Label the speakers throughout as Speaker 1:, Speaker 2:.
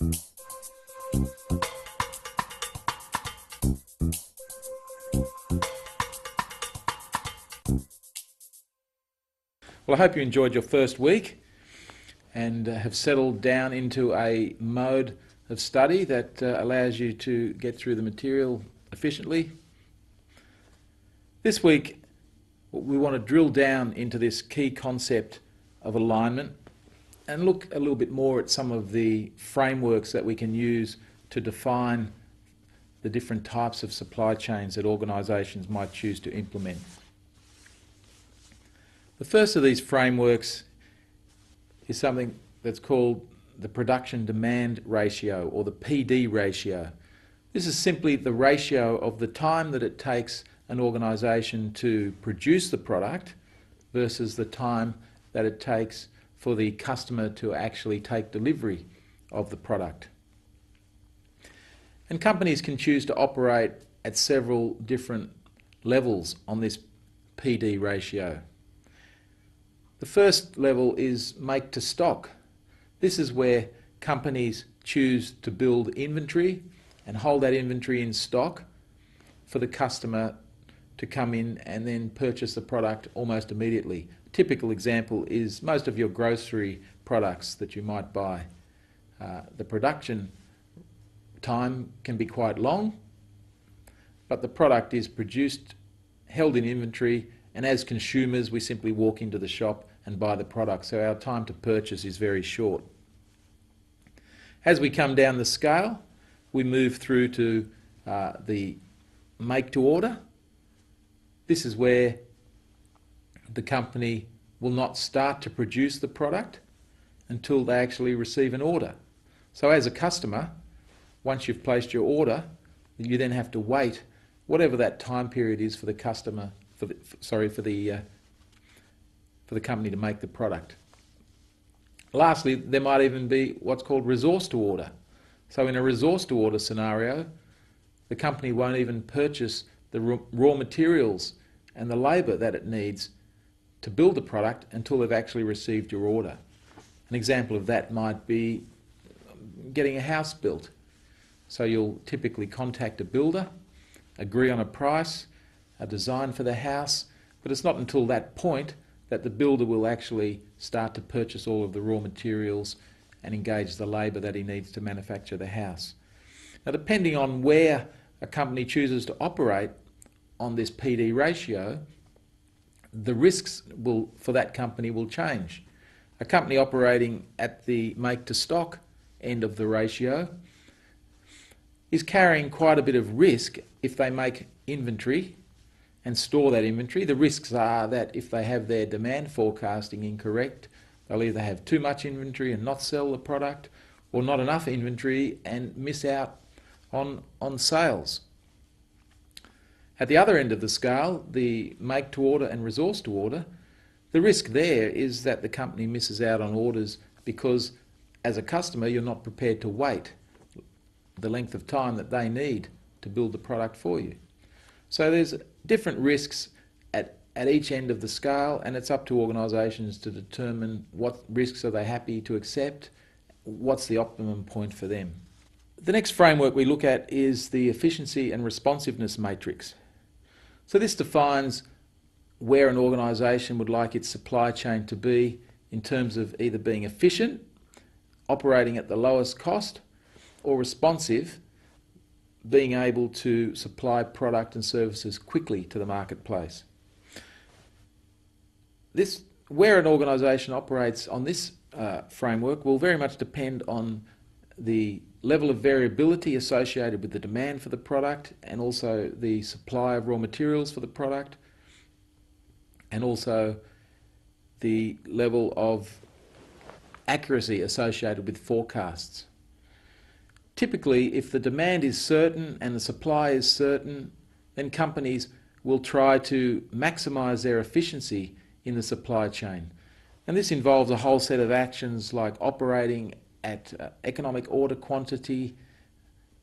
Speaker 1: Well, I hope you enjoyed your first week and have settled down into a mode of study that allows you to get through the material efficiently. This week we want to drill down into this key concept of alignment and look a little bit more at some of the frameworks that we can use to define the different types of supply chains that organisations might choose to implement. The first of these frameworks is something that's called the production demand ratio, or the PD ratio. This is simply the ratio of the time that it takes an organisation to produce the product versus the time that it takes for the customer to actually take delivery of the product. And companies can choose to operate at several different levels on this PD ratio. The first level is make to stock. This is where companies choose to build inventory and hold that inventory in stock for the customer to come in and then purchase the product almost immediately. A typical example is most of your grocery products that you might buy. The production time can be quite long, but the product is produced, held in inventory, and as consumers we simply walk into the shop and buy the product, so our time to purchase is very short. As we come down the scale, we move through to the make to order. This is where the company will not start to produce the product until they actually receive an order. So as a customer, once you've placed your order, you then have to wait whatever that time period is for the customer, for the company to make the product. Lastly, there might even be what's called resource to order. So in a resource to order scenario, the company won't even purchase the raw materials and the labour that it needs to build the product until they've actually received your order. An example of that might be getting a house built. So you'll typically contact a builder, agree on a price, a design for the house, but it's not until that point that the builder will actually start to purchase all of the raw materials and engage the labour that he needs to manufacture the house. Now, depending on where a company chooses to operate on this PD ratio, the risks for that company will change. A company operating at the make to stock end of the ratio is carrying quite a bit of risk if they make inventory and store that inventory. The risks are that if they have their demand forecasting incorrect, they'll either have too much inventory and not sell the product, or not enough inventory and miss out on sales. At the other end of the scale, the make to order and resource to order, the risk there is that the company misses out on orders because as a customer you're not prepared to wait the length of time that they need to build the product for you. So there's different risks at each end of the scale, and it's up to organisations to determine what risks are they happy to accept, what's the optimum point for them. The next framework we look at is the efficiency and responsiveness matrix. So this defines where an organisation would like its supply chain to be in terms of either being efficient, operating at the lowest cost, or responsive, being able to supply product and services quickly to the marketplace. Where an organisation operates on this framework will very much depend on the level of variability associated with the demand for the product, and also the supply of raw materials for the product, and also the level of accuracy associated with forecasts. Typically, if the demand is certain and the supply is certain, then companies will try to maximise their efficiency in the supply chain. And this involves a whole set of actions like operating at economic order quantity,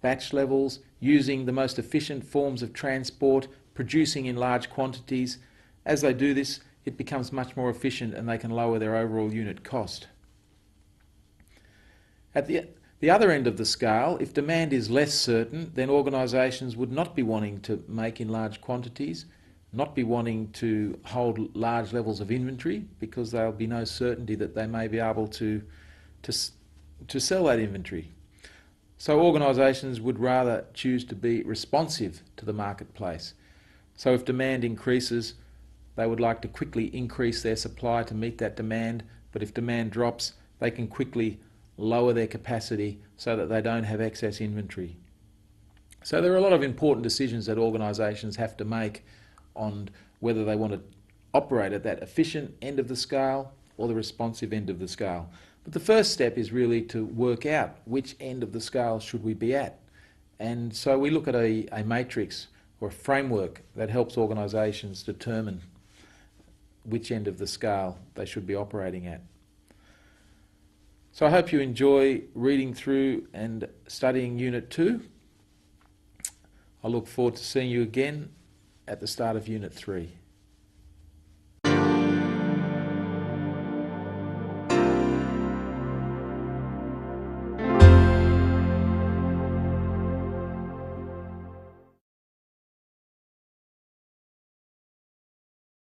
Speaker 1: batch levels, using the most efficient forms of transport, producing in large quantities. As they do this, it becomes much more efficient and they can lower their overall unit cost. The other end of the scale, if demand is less certain, then organisations would not be wanting to make in large quantities, not be wanting to hold large levels of inventory, because there will be no certainty that they may be able to sell that inventory. So organisations would rather choose to be responsive to the marketplace. So if demand increases, they would like to quickly increase their supply to meet that demand, but if demand drops, they can quickly lower their capacity so that they don't have excess inventory. So there are a lot of important decisions that organisations have to make on whether they want to operate at that efficient end of the scale or the responsive end of the scale. But the first step is really to work out which end of the scale should we be at. And so we look at a matrix or a framework that helps organisations determine which end of the scale they should be operating at. So I hope you enjoy reading through and studying Unit 2. I look forward to seeing you again at the start of Unit 3.